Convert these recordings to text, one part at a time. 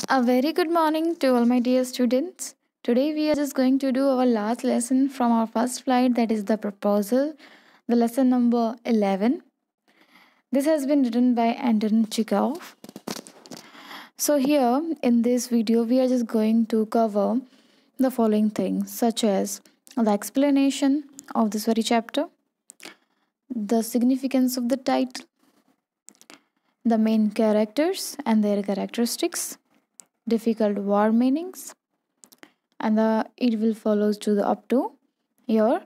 A very good morning to all my dear students. Today we are just going to do our last lesson from our first flight, that is the proposal, the lesson number 11. This has been written by Anton Chekhov. So here in this video we are just going to cover the following things, such as the explanation of this very chapter, the significance of the title, the main characters and their characteristics, difficult word meanings, and it will follows to the up to your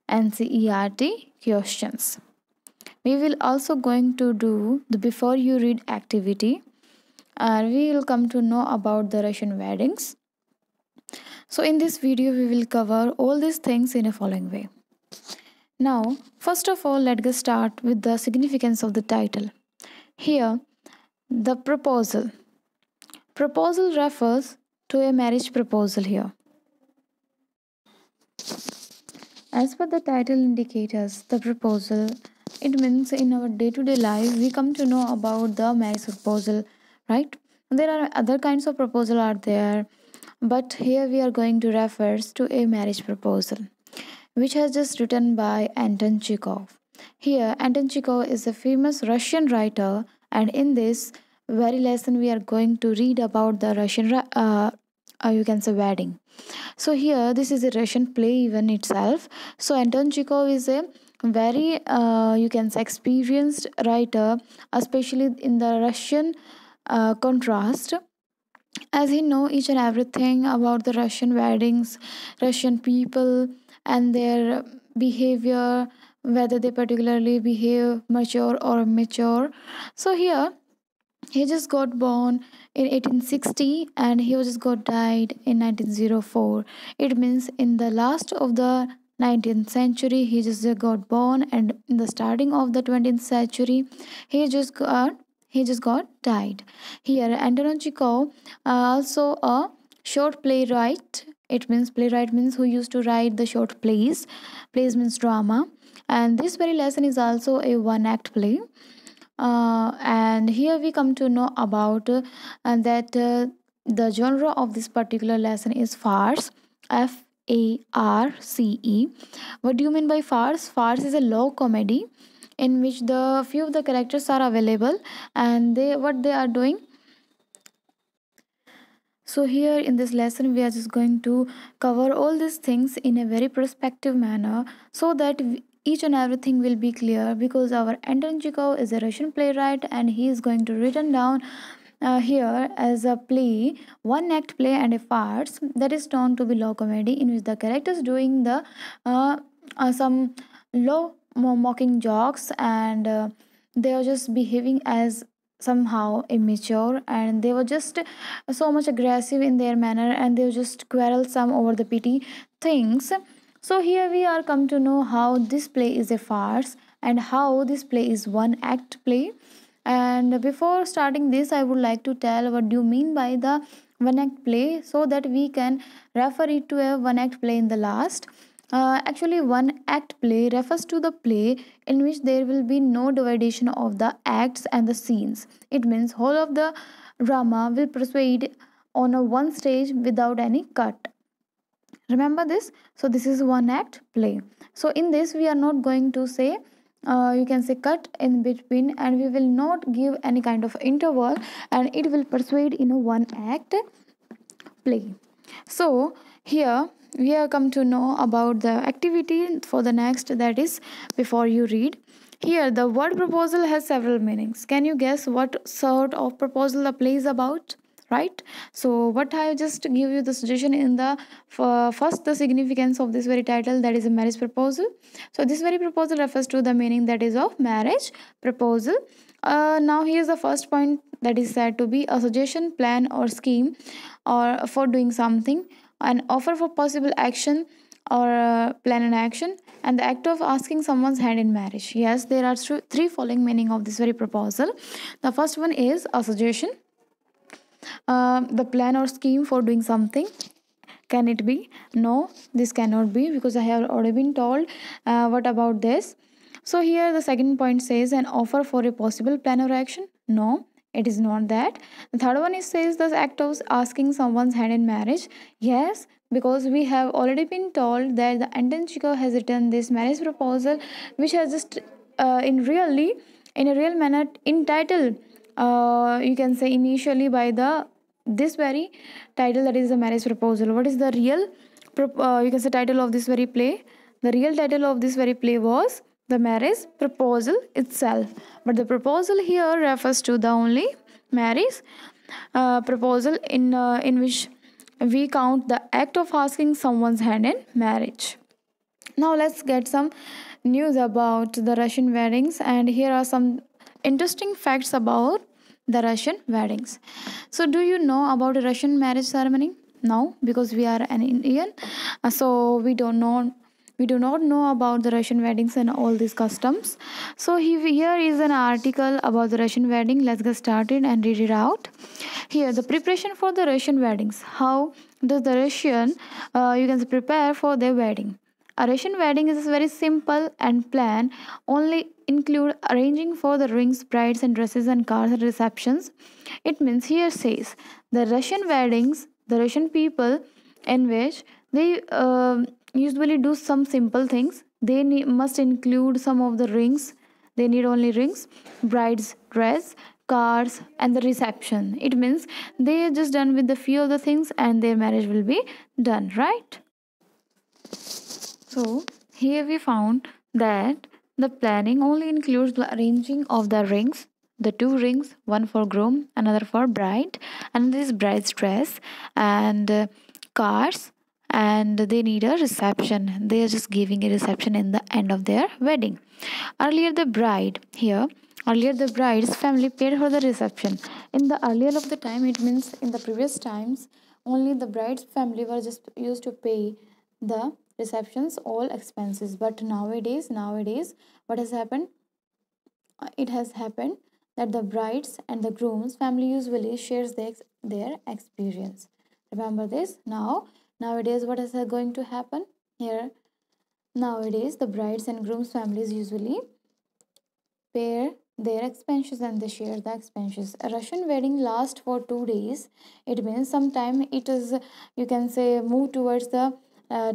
NCERT questions. We will also going to do the before you read activity, and we will come to know about the Russian weddings. So in this video we will cover all these things in a following way. Now first of all, let's start with the significance of the title. Here the proposal refers to a marriage proposal here. As per the title indicators, the proposal, it means in our day-to-day life we come to know about the marriage proposal, right? There are other kinds of proposal are there, but here we are going to refers to a marriage proposal, which has just written by Anton Chekhov. Here, Anton Chekhov is a famous Russian writer, and in this very lesson we are going to read about the Russian, you can say, wedding. So here this is a Russian play even itself. So Anton Chekhov is a very you can say experienced writer, especially in the Russian contrast, as he know each and everything about the Russian weddings, Russian people and their behavior, whether they particularly behave mature or immature. So here he just got born in 1860 and he was just got died in 1904. It means in the last of the 19th century he just got born, and in the starting of the 20th century he just got died. Here Anton Chekhov, also a short playwright. It means playwright means who used to write the short plays. Plays means drama, and this very lesson is also a one act play. And here we come to know about that the genre of this particular lesson is farce. FARCE. What do you mean by farce? Farce is a low comedy in which the few of the characters are available, and they are doing. So here in this lesson we are just going to cover all these things in a very perspective manner, so that each and everything will be clear, because our Anton Chekhov is a Russian playwright and he is going to written down here as a play, one act play and a farce that is known to be low comedy, in which the characters doing the some low mocking jokes, and they are just behaving as somehow immature, and they were just so much aggressive in their manner, and they were just quarrelsome over the petty things. So here we are come to know how this play is a farce and how this play is one act play. And before starting this, I would like to tell what do you mean by the one act play, so that we can refer it to a one act play in the last. Actually, one act play refers to the play in which there will be no division of the acts and the scenes. It means whole of the drama will proceed on a one stage without any cut. Remember this. So this is one act play. So in this we are not going to say you can say cut in between, and we will not give any kind of interval, and it will persuade in a one act play. So here we have come to know about the activity for the next, that is before you read. Here the word proposal has several meanings. Can you guess what sort of proposal the play is about? Right. So what I just give you the suggestion in the first, the significance of this very title, that is a marriage proposal. So this very proposal refers to the meaning that is of marriage proposal. Now here's the first point, that is said to be a suggestion, plan or scheme or for doing something, an offer for possible action or plan and action, and the act of asking someone's hand in marriage. Yes, there are three following meaning of this very proposal. The first one is a suggestion, the plan or scheme for doing something. Can it be? No, this cannot be, because I have already been told what about this. So here the second point says an offer for a possible plan or action. No, It is not that. The third one is says the act of asking someone's hand in marriage. Yes, because we have already been told that the Anton Chekhov has written this marriage proposal, which has just in a real manner entitled. You can say initially by the this very title, that is the marriage proposal. What is the real you can say title of this very play? The real title of this very play was the marriage proposal itself, but the proposal here refers to the only marriage proposal in which we count the act of asking someone's hand in marriage. Now let's get some news about the Russian weddings, and here are some interesting facts about the Russian weddings. So, do you know about a Russian marriage ceremony? No, because we are an Indian, so we do not know about the Russian weddings and all these customs. So here is an article about the Russian wedding. Let's get started and read it out. Here, the preparation for the Russian weddings. How does the Russian you can prepare for their wedding? A Russian wedding is very simple and planned. Only include arranging for the rings, brides and dresses and cars and receptions. It means here says the Russian weddings, the Russian people in which they usually do some simple things. They must include some of the rings. They need only rings, bride's dress, cars and the reception. It means they are just done with the few of the things and their marriage will be done, right? So here we found that the planning only includes the arranging of the rings, the two rings, one for groom, another for bride, and this bride's dress and cars, and they need a reception. They are just giving a reception in the end of their wedding. Earlier the bride here. Earlier, the bride's family paid for the reception. In the earlier of the time, it means in the previous times, only the bride's family were just used to pay the receptions all expenses. But nowadays, what has happened? It has happened that the brides and the groom's family usually shares their experience. Remember this. Nowadays, what is going to happen here? Nowadays, the brides and groom's families usually pay their expenses and they share the expenses. A Russian wedding lasts for 2 days. It means sometime it is, you can say, move towards the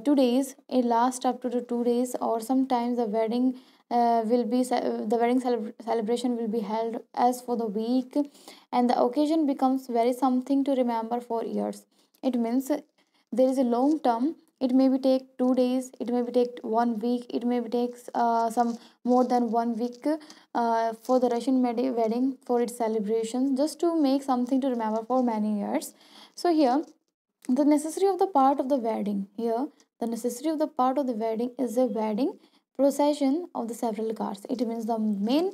2 days. It lasts up to the 2 days, or sometimes the wedding the wedding celebration will be held as for the week, and the occasion becomes very something to remember for years. It means there is a long term. It may be take 2 days, it may be take 1 week, it may be takes some more than 1 week for the Russian wedding for its celebrations, just to make something to remember for many years. So here the necessary of the part of the wedding. Here the necessary of the part of the wedding is a wedding procession of the several cars. It means the main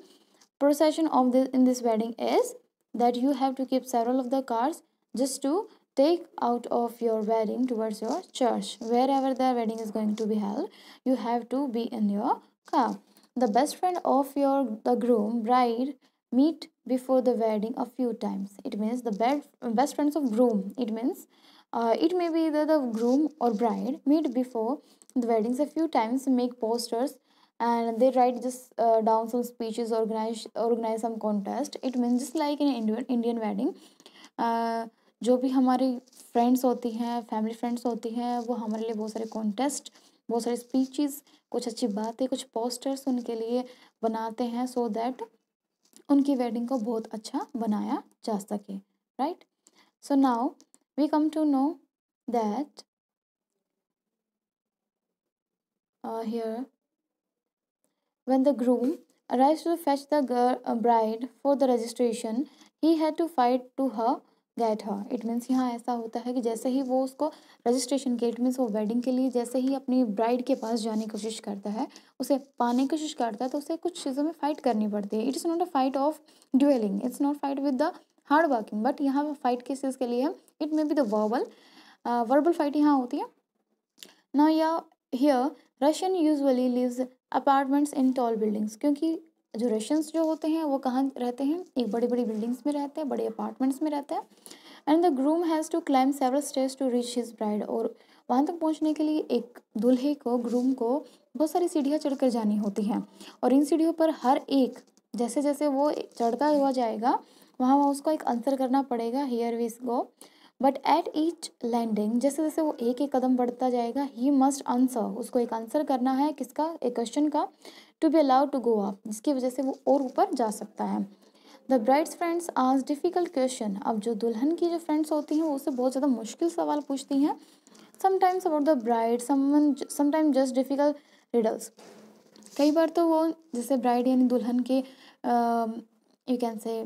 procession of this in this wedding is that you have to keep several of the cars just to take out of your wedding towards your church. Wherever the wedding is going to be held, you have to be in your car. The best friend of the groom bride meet before the wedding a few times. It means the best friends of groom. It means it may be that the groom or bride meet before the weddings a few times, make posters, and they write just down some speeches, organize some contest. It means just like in Indian wedding, जो भी हमारी friends होती हैं, family friends होती हैं, वो हमारे लिए बहुत सारे कॉन्टेस्ट, बहुत सारे स्पीचेस, कुछ अच्छी बातें, कुछ पोस्टर्स उनके लिए बनाते हैं, सो दैट उनकी वेडिंग को बहुत अच्छा बनाया जा सके, right? So now we come to know that here when the groom arrives to fetch the bride for the registration, he had to fight to her get her. It means यहाँ ऐसा होता है कि जैसे ही वो उसको रजिस्ट्रेशन के, it means वो वेडिंग के लिए जैसे ही अपनी ब्राइड के पास जाने की कोशिश करता है, उसे पाने की कोशिश करता है, तो उसे कुछ चीज़ों में फ़ाइट करनी पड़ती है. It is not a fight of duelling, it's not fight with the hard working, but यहाँ पर फाइट किस चीज़ के लिए है? It may be the verbal fight यहाँ होती है ना. या here Russian usually lives apartments in tall buildings, क्योंकि जो रशियंस जो होते हैं वो कहाँ रहते हैं? एक बड़ी बड़ी बिल्डिंग्स में रहते हैं, बड़े अपार्टमेंट्स में रहते हैं. And the groom has to climb several stairs to reach his bride, और वहाँ तक पहुँचने के लिए एक दूल्हे को, ग्रूम को बहुत सारी सीढ़ियाँ चढ़कर जानी होती हैं. और इन सीढ़ियों पर हर एक जैसे जैसे वो चढ़ता हुआ जाएगा, वहाँ उसको एक आंसर करना पड़ेगा, here we go. But at each landing, जैसे जैसे वो एक एक कदम बढ़ता जाएगा, ही मस्ट आंसर, उसको एक आंसर करना है, किसका, एक क्वेश्चन का, to be allowed to go up, जिसकी वजह से वो और ऊपर जा सकता है। The bride's friends ask difficult question, अब जो दुल्हन की जो फ्रेंड्स होती हैं वो उससे बहुत ज़्यादा मुश्किल सवाल पूछती हैं। Sometimes about the bride, sometime just difficult riddles, कई बार तो वो जैसे ब्राइड यानी दुल्हन के यू कैन से,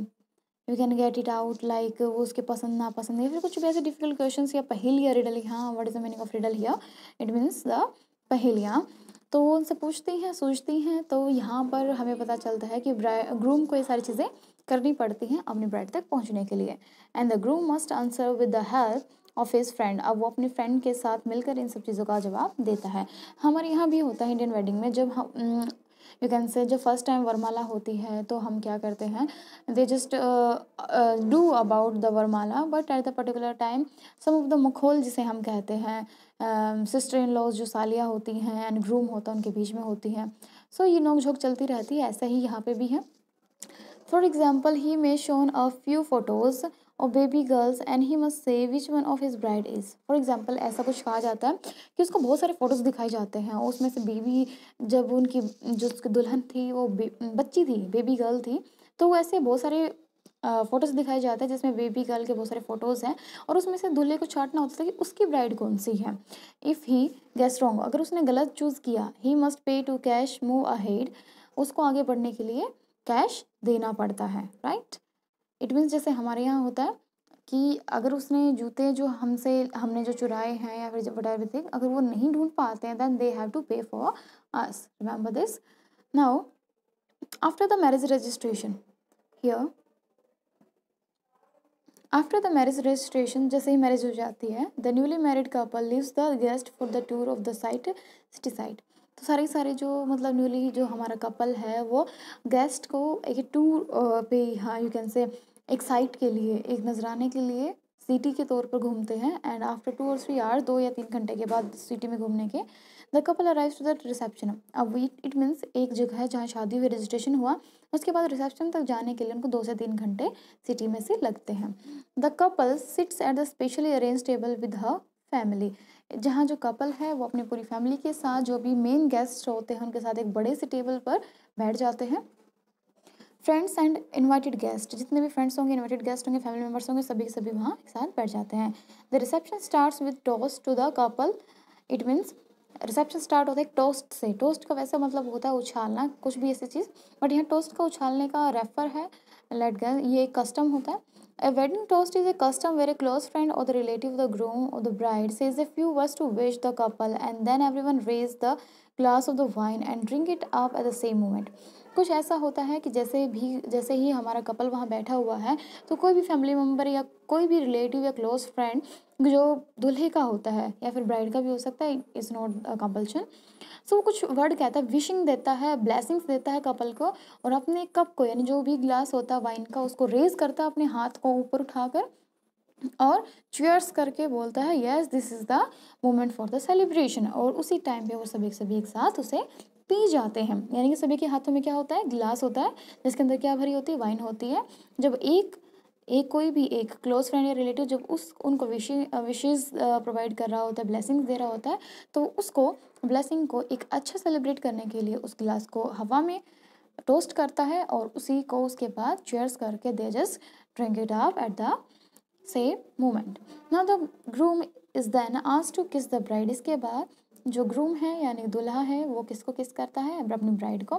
you can get it out like वो उसके पसंद नापसंद, या फिर कुछ भी ऐसे डिफिकल्ट क्वेश्चंस या पहेलियाँ रिडल, हाँ what is the meaning of riddle here, it means the पहेलियाँ, तो वो उनसे पूछती हैं, सोचती हैं। तो यहाँ पर हमें पता चलता है कि ग्रूम को ये सारी चीज़ें करनी पड़ती हैं अपनी ब्राइड तक पहुँचने के लिए। And the groom must answer with the help of his friend, अब वो अपने फ्रेंड के साथ मिलकर इन सब चीज़ों का जवाब देता है। हमारे यहाँ भी होता है इंडियन वेडिंग में, जब हम यू कैन से जब फर्स्ट टाइम वरमाला होती है तो हम क्या करते हैं, they just do about the varmala, but at the particular time some of the मुखोल जिसे हम कहते हैं, सिस्टर इन लॉज जो सालियाँ होती हैं एंड ग्रूम होता है उनके बीच में होती हैं, सो ये नोक झोंक चलती रहती है, ऐसा ही यहाँ पे भी है। For example he may shown a few photos और baby girls and he must say which one of his bride is. For example ऐसा कुछ कहा जाता है कि उसको बहुत सारे फोटोज़ दिखाए जाते हैं और उसमें से बेबी, जब उनकी जो उसकी दुल्हन थी वो बच्ची थी, बेबी गर्ल थी, तो वो ऐसे बहुत सारे फोटोज़ दिखाए जाते हैं जिसमें बेबी गर्ल के बहुत सारे फोटोज़ हैं, और उसमें से दूल्हे को छांटना होता था कि उसकी ब्राइड कौन सी है। इफ़ ही गेस रॉन्ग, अगर उसने गलत चूज़ किया, he must pay to cash move ahead, उसको आगे बढ़ने के लिए कैश देना पड़ता है, राइट। इट मीन्स जैसे हमारे यहाँ होता है कि अगर उसने जूते जो हमने जो चुराए हैं या फिर वट एवर थिंग, अगर वो नहीं ढूंढ पाते हैं, देन दे हैव टू पे for us, remember this. Now after the marriage registration, here after the marriage registration, जैसे ही मैरिज हो जाती है, the newly married couple leaves the guest for the tour of the site, city site. तो सारे सारे जो मतलब न्यूली जो हमारा कपल है वो गेस्ट को एक टूर पे, हाँ यू कैन से, एक साइट के लिए, एक नजराने के लिए सिटी के तौर पर घूमते हैं। एंड आफ्टर 2 और 3 आवर, 2 या 3 घंटे के बाद सिटी में घूमने के, the couple arrives to the reception. अब इट मीन्स एक जगह है जहाँ शादी हुई, रजिस्ट्रेशन हुआ, उसके बाद रिसेप्शन तक जाने के लिए उनको 2 से 3 घंटे सिटी में से लगते हैं। The couple seats at the specially arrange table with her family, जहाँ जो कपल है वो अपनी पूरी फैमिली के साथ, जो भी मेन गेस्ट होते हैं उनके साथ एक बड़े से टेबल पर बैठ जाते हैं। फ्रेंड्स एंड इनवाइटेड गेस्ट, जितने भी फ्रेंड्स होंगे, इनवाइटेड गेस्ट होंगे, फैमिली मेम्बर्स होंगे, सभी के सभी वहाँ एक साथ बैठ जाते हैं। The reception starts with toast to the couple, it means reception start होता है एक टोस्ट से। टोस्ट का वैसा मतलब होता है उछालना, कुछ भी ऐसी चीज़, बट यहाँ टोस्ट का उछालने का रेफर है, लेट गो, ये एक कस्टम होता है। A wedding toast is a custom where a close friend or the relative of the groom or the bride says a few words to wish the couple, and then everyone raise the glass of the wine and drink it up at the same moment. कुछ ऐसा होता है कि जैसे ही हमारा couple वहाँ बैठा हुआ है, तो कोई भी फैमिली मेम्बर या कोई भी रिलेटिव या क्लोज फ्रेंड जो दूल्हे का होता है या फिर ब्राइड का भी हो सकता है, इज़ नॉट कंपल्शन, सो वो कुछ वर्ड कहता है, विशिंग देता है, ब्लेसिंग्स देता है कपल को, और अपने कप को यानी जो भी ग्लास होता है वाइन का उसको रेज करता है अपने हाथ को ऊपर उठाकर, और चीयर्स करके बोलता है yes this is the moment for the celebration. और उसी टाइम पे वो सभी एक साथ उसे पी जाते हैं, यानी कि सभी के हाथों में क्या होता है, ग्लास होता है जिसके अंदर क्या भरी होती है, वाइन होती है। जब एक एक कोई भी एक क्लोज फ्रेंड या रिलेटिव जब उनको विशेज़ प्रोवाइड कर रहा होता है, ब्लेसिंग्स दे रहा होता है, तो उसको ब्लेसिंग को एक अच्छा सेलिब्रेट करने के लिए उस गिलास को हवा में टोस्ट करता है, और उसी को उसके बाद चेयर्स करके they just drink it up at the same moment. Now the groom is then asked to kiss the bride, इसके बाद जो ग्रूम है यानी दूल्हा है वो किसको किस करता है, अपनी ब्राइड को।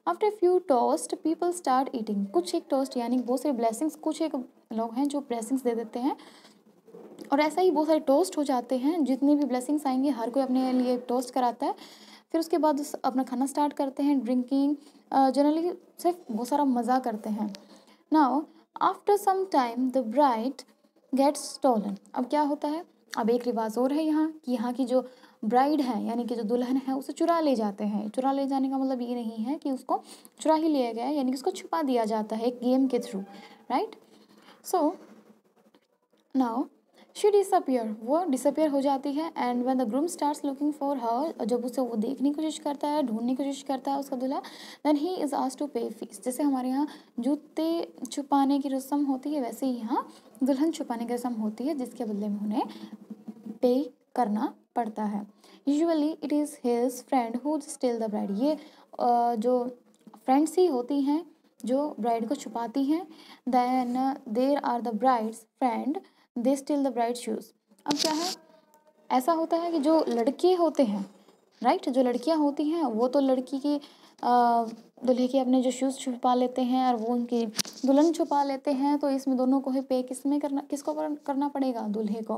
After few toast people start eating, कुछ एक टोस्ट यानी बहुत सारे ब्लेसिंग्स, कुछ एक लोग हैं जो ब्लेसिंग्स दे देते हैं, और ऐसा ही बहुत सारे टोस्ट हो जाते हैं, जितनी भी ब्लेसिंग्स आएंगे हर कोई अपने लिए टोस्ट कराता है। फिर उसके बाद अपना खाना स्टार्ट करते हैं, ड्रिंकिंग जनरली सिर्फ बहुत सारा मज़ा करते हैं। Now after some time the bride gets stolen, अब क्या होता है, अब एक रिवाज और है यहाँ कि यहाँ की जो ब्राइड है यानी कि जो दुल्हन है उसे चुरा ले जाते हैं। चुरा ले जाने का मतलब ये नहीं है कि उसको चुरा ही लिया गया है, यानी कि उसको छुपा दिया जाता है एक गेम के through, right. So now she disappear, वो डिसअपियर हो जाती है। And when the groom starts looking for her, जब उसे वो देखने की कोशिश करता है, ढूंढने की कोशिश करता है उसका दूल्हा, then he is asked to pay fees. जैसे हमारे यहाँ जूते छुपाने की रस्म होती है, वैसे ही यहाँ दुल्हन छुपाने की रस्म होती है, जिसके बदले में उन्हें पे करना पड़ता है। Usually it is his friend who still the bride, ये जो फ्रेंड्स ही होती हैं जो ब्राइड को छुपाती हैं। Then there are the bride's friend, they steal the bride shoes. अब क्या है, ऐसा होता है कि जो लड़के होते हैं, राइट, जो लड़कियां होती हैं वो तो लड़की की दूल्हे के अपने जो शूज़ छुपा लेते हैं और वो उनकी दुल्हन छुपा लेते हैं। तो इसमें दोनों को ही पे किसको करना पड़ेगा, दूल्हे को।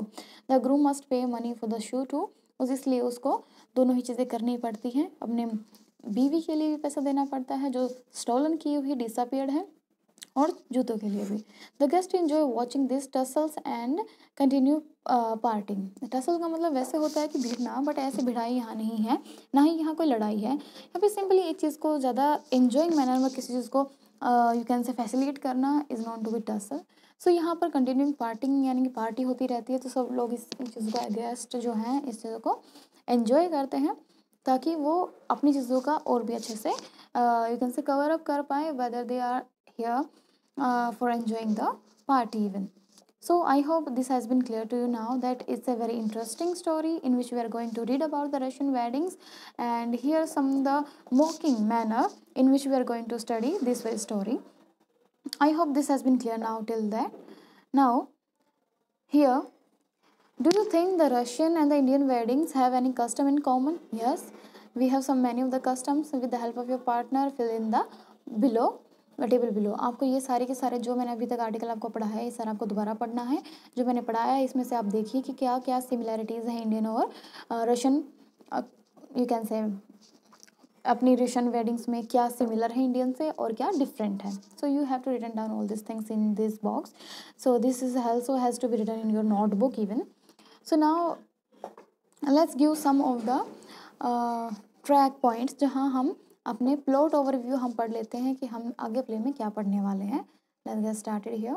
The groom must pay money for the shoe too, इसलिए उसको दोनों ही चीज़ें करनी पड़ती हैं। अपने बीवी के लिए भी पैसा देना पड़ता है जो स्टोलन की हुई डिसअपियर्ड है, और जूतों के लिए भी। The guest enjoy watching this tussles and continue partying. Tussle का मतलब वैसे होता है कि भिड़ना, बट ऐसे भिड़ाई यहाँ नहीं है, ना ही यहाँ कोई लड़ाई है। यहाँ पे सिंपली एक चीज़ को ज़्यादा एंजॉइंग मैनर में किसी चीज़ को यू कैन से फैसिलिटेट करना is not to be tussle. So यहाँ पर कंटिन्यूइंग पार्टिंग यानी कि पार्टी होती रहती है, तो सब लोग इस चीज़ को, गेस्ट जो हैं इस चीज़ को एंजॉय करते हैं, ताकि वो अपनी चीज़ों का और भी अच्छे से you can say cover up कर पाए, whether they are here for enjoying the party even. So I hope this has been clear to you now that it's a very interesting story in which we are going to read about the Russian weddings, and here some the mocking manner in which we are going to study this way story. I hope this has been clear now till that. Now here, do you think the Russian and the Indian weddings have any custom in common? Yes, we have some many of the customs. With the help of your partner, fill in the below table below. आपको ये सारे के सारे जो मैंने अभी तक article आपको पढ़ा है, ये सारा आपको दोबारा पढ़ना है। जो मैंने पढ़ाया है इसमें से आप देखिए कि क्या क्या सिमिलैरिटीज़ हैं इंडियन और रशियन, यू कैन से अपनी रशियन वेडिंग्स में क्या सिमिलर है इंडियन से और क्या डिफरेंट है। So you have to written down all this things in this box. So this is also has to be written in your notebook even. So now let's give some of the track points, जहाँ हम अपने plot overview हम पढ़ लेते हैं कि हम आगे प्ले में क्या पढ़ने वाले हैं। Let's get started here.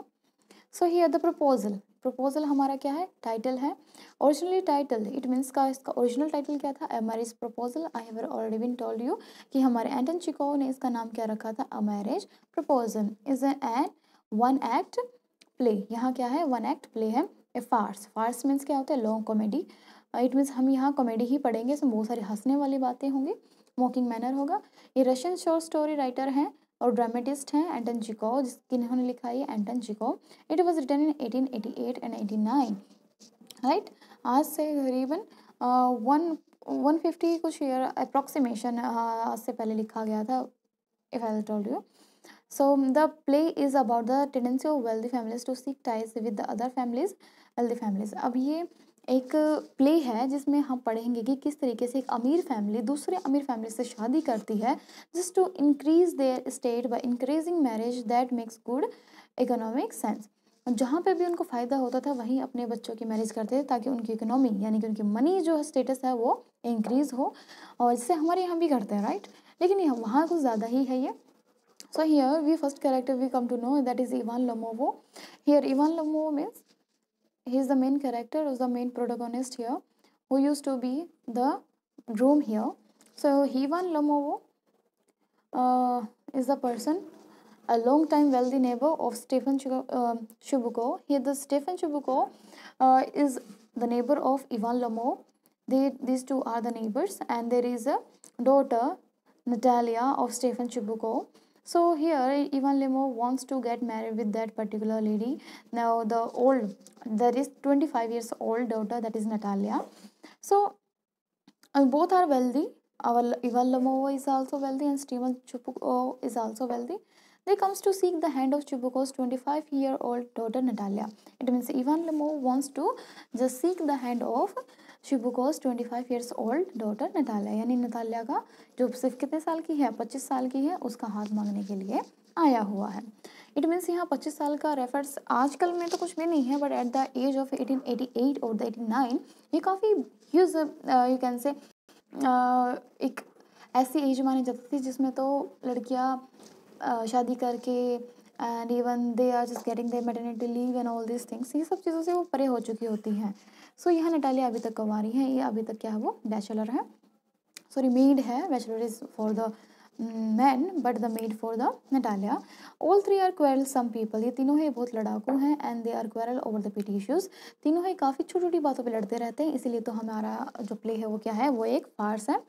So here the proposal हमारा क्या है, टाइटल है। ओरिजिनली टाइटल इट मीन्स का इसका ओरिजिनल टाइटल क्या था, a marriage proposal. I have already been told you कि हमारे एंटन चिकोव ने इसका नाम क्या रखा था, a marriage proposal is an one act play. यहाँ क्या है, वन एक्ट प्ले है। ए फार्स मीन्स क्या होता है, लॉन्ग कॉमेडी। इट मीन्स हम यहाँ कॉमेडी ही पढ़ेंगे, इसमें बहुत सारी हंसने वाली बातें होंगी, मॉकिंग मैनर होगा। ये रशियन शॉर्ट स्टोरी राइटर हैं और ड्रामेटिस्ट हैं एंटन चिकोव, जिन्होंने लिखा है Anton Chekhov. It was written in 1888 and 89, right. आज से करीबन 150 कुछ ईयर अप्रॉक्सीमेशन आज से पहले लिखा गया था, if I told you. So the play is about the tendency of wealthy families to seek ties with the other families, wealthy families। अब ये एक प्ले है जिसमें हम पढ़ेंगे कि किस तरीके से एक अमीर फैमिली दूसरे अमीर फैमिली से शादी करती है, just to increase their state by increasing marriage that makes good economic sense. जहाँ पे भी उनको फ़ायदा होता था वहीं अपने बच्चों की मैरिज करते थे, ताकि उनकी इकोनॉमी यानी कि उनकी मनी जो स्टेटस है वो इंक्रीज़ हो, और जिससे हमारे यहाँ भी करते हैं, राइट। लेकिन यहाँ वहाँ कुछ ज़्यादा ही है ये। So here we first character we come to know that is Ivan Lomovo. Here Ivan Lomovo means he is the main character, is the main protagonist here, who used to be the groom here. So Ivan Lomovo is the person, a long time wealthy neighbor of Stefan Chubukov. Here the Stefan Chubukov is the neighbor of Ivan Lomov. These two are the neighbors, and there is a daughter Natalia of Stefan Chubukov. So here Ivan Lomov wants to get married with that particular lady. Now there is 25 years old daughter, that is Natalia. So both are wealthy. Our Ivan Lomov is also wealthy and Stefan Chubukov is also wealthy. They comes to seek the hand of Chubukov's 25-year-old daughter Natalia. It means Ivan Lomov wants to just seek the hand of Chubukov's 25 years old daughter Natalia, यानी Natalia का जो सिर्फ कितने साल की है, 25 साल की है, उसका हाथ मांगने के लिए आया हुआ है। इट मीन्स यहाँ 25 साल का रेफर्स आजकल में तो कुछ भी नहीं है, but at the age of 1888 और द 89 ये काफ़ी ह्यूज यू कैन से एक ऐसी एज मानी जाती थी जिसमें तो लड़कियाँ शादी करके and even they are just getting their maternity leave and all this things, ये सब चीज़ों से वो परे हो चुकी होती हैं। सो यहाँ नटालिया अभी तक कुंवारी है, ये अभी तक क्या है, वो बैचलर है, सॉरी मेड है, bachelor is for the man but the maid for the Natalia. All three are quarrelsome people, ये तीनों ही बहुत लड़ाकू हैं, and they are quarrel over the petty issues, तीनों ही काफ़ी छोटी छोटी बातों पे लड़ते रहते हैं, इसीलिए तो हमारा जो प्ले है वो क्या है, वो एक फार्स है।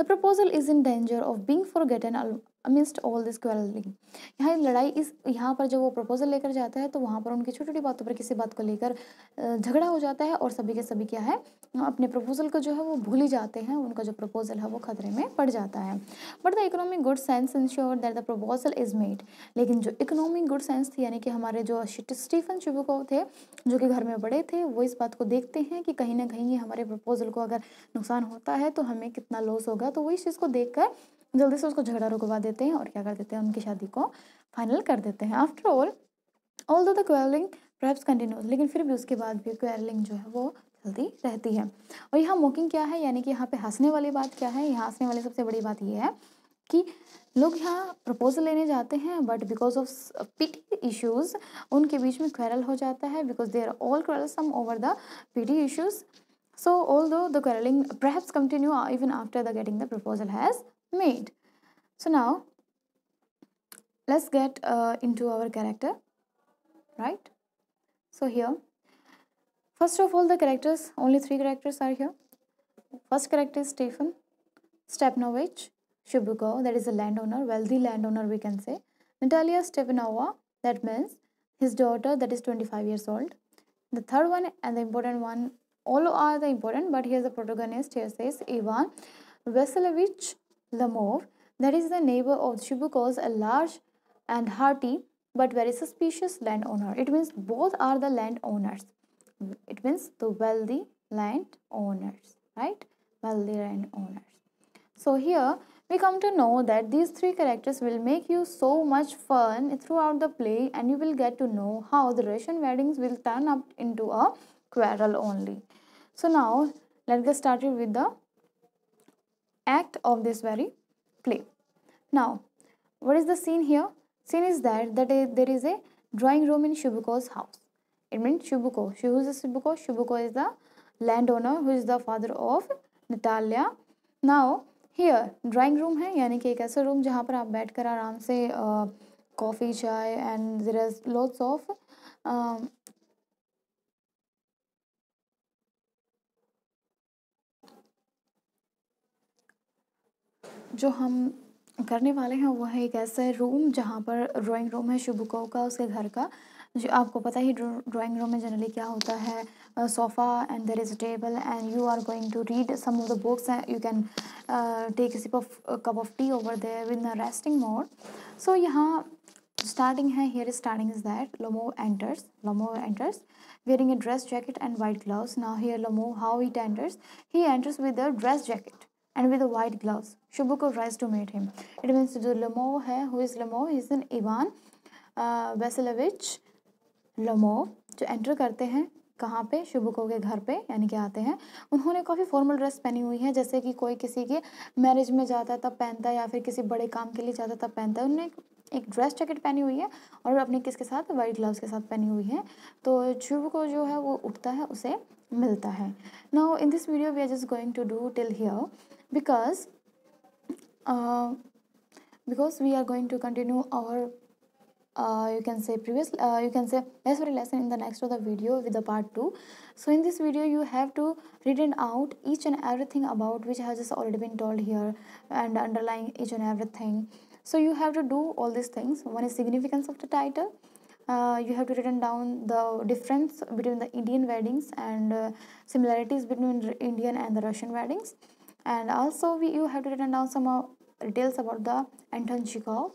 The proposal is in danger of being forgotten amidst all this quarrelling, यहाँ लड़ाई इस यहाँ पर जब वो प्रपोजल लेकर जाता है तो वहाँ पर उनकी छोटी छोटी बातों पर किसी बात को लेकर झगड़ा हो जाता है, और सभी के सभी क्या है, अपने प्रपोजल को जो है वो भूल ही जाते हैं, उनका जो प्रपोजल है वो खतरे में पड़ जाता है। But the economic good sense ensure that the proposal is made, लेकिन जो इकोनॉमिक गुड सेंस थी, यानी कि हमारे जो स्टीफन चिबुको थे, जो कि घर में बड़े थे, वो इस बात को देखते हैं कि कहीं ना कहीं हमारे प्रपोजल को अगर नुकसान होता है तो हमें कितना लॉस होगा, तो वो इस चीज़ को देख कर जल्दी से उसको झगड़ा रुकवा देते हैं, और क्या कर देते हैं, उनकी शादी को फाइनल कर देते हैं। आफ्टर ऑल दो द क्वेरलिंग परहैप्स कंटिन्यूज, लेकिन फिर भी उसके बाद भी क्वेरलिंग जो है वो चलती रहती है। और यहाँ मॉकिंग क्या है, यानी कि यहाँ पे हंसने वाली बात क्या है, यहाँ हंसने वाली सबसे बड़ी बात ये है कि लोग यहाँ प्रपोजल लेने जाते हैं, but because of petty issues उनके बीच में क्वेरल हो जाता है, because they are all quarrelsome over the petty issues. So although the quarreling perhaps continue even after the getting the proposal has made. So now let's get into our character, right? So here, first of all, the characters, only three characters are here. First character is Stefan Stepanovich Shibuko, that is a landowner, wealthy landowner we can say. Natalia Stepanova, that means his daughter, that is 25 years old. The third one and the important one, all are the important, but here's the protagonist. Here says Ivan Vasilovich Lamov, that is the neighbor of Shibuko's, a large and hearty but very suspicious landowner. It means both are the landowners. It means the wealthy landowners, right? Wealthy landowners. So here we come to know that these three characters will make you so much fun throughout the play, and you will get to know how the Russian weddings will turn up into a quarrel only. So now let's get started with the act of this very play. Now, what is the scene here? Scene is that there is a drawing room in Shibuko's house. It means Shibuko. Who is Shibuko? Shibuko is the landowner who is the father of Natalia. Now here drawing room है, यानी कि एक ऐसा room जहाँ पर आप बैठकर आराम से कॉफ़ी चाय and there is lots of जो हम करने वाले हैं वो है एक ऐसा रूम जहाँ पर ड्राइंग रूम है शुभुको का, उसके घर का। जो आपको पता ही ड्राइंग रूम में जनरली क्या होता है, sofa and there is a table and you are going to read some of the books, you can take a sip of cup of tea over there with the resting mode. So यहाँ starting है, here is starting is that Lomov enters wearing a dress jacket and white gloves. Now here Lomov, how it enters, he enters with a dress jacket and with a white gloves. Shibuko tries to meet him. It means जो Lomov है, who is Lomov, he is an Ivan Vasilovich Lomov, जो enter करते हैं कहाँ पे, शुभुको के घर पे, यानी कि आते हैं। उन्होंने काफ़ी फॉर्मल ड्रेस पहनी हुई है, जैसे कि कोई किसी के मैरिज में जाता है तब पहनता है, या फिर किसी बड़े काम के लिए जाता है तब पहनता है। उन्होंने एक ड्रेस जैकेट पहनी हुई है और अपने किसके साथ, वाइट ग्लव्स के साथ पहनी हुई है। तो शुभुको जो है वो उठता है, उसे मिलता है। Now in this video we are just going to do till here because we are going to continue our you can say last lesson in the next of the video with the part 2. So in this video you have to written out each and everything about which has just already been told here and underlying each and everything. So you have to do all these things. One is significance of the title. You have to written down the difference between the Indian weddings and similarities between Indian and the Russian weddings, and also you have to written down some details about the Anton Chekhov,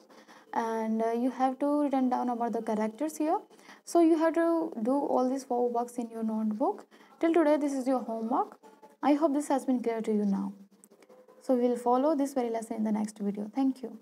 and you have to written down about the characters here. So you have to do all these 4 works in your notebook. Till today this is your homework. I hope this has been clear to you now. So we will follow this very lesson in the next video. Thank you.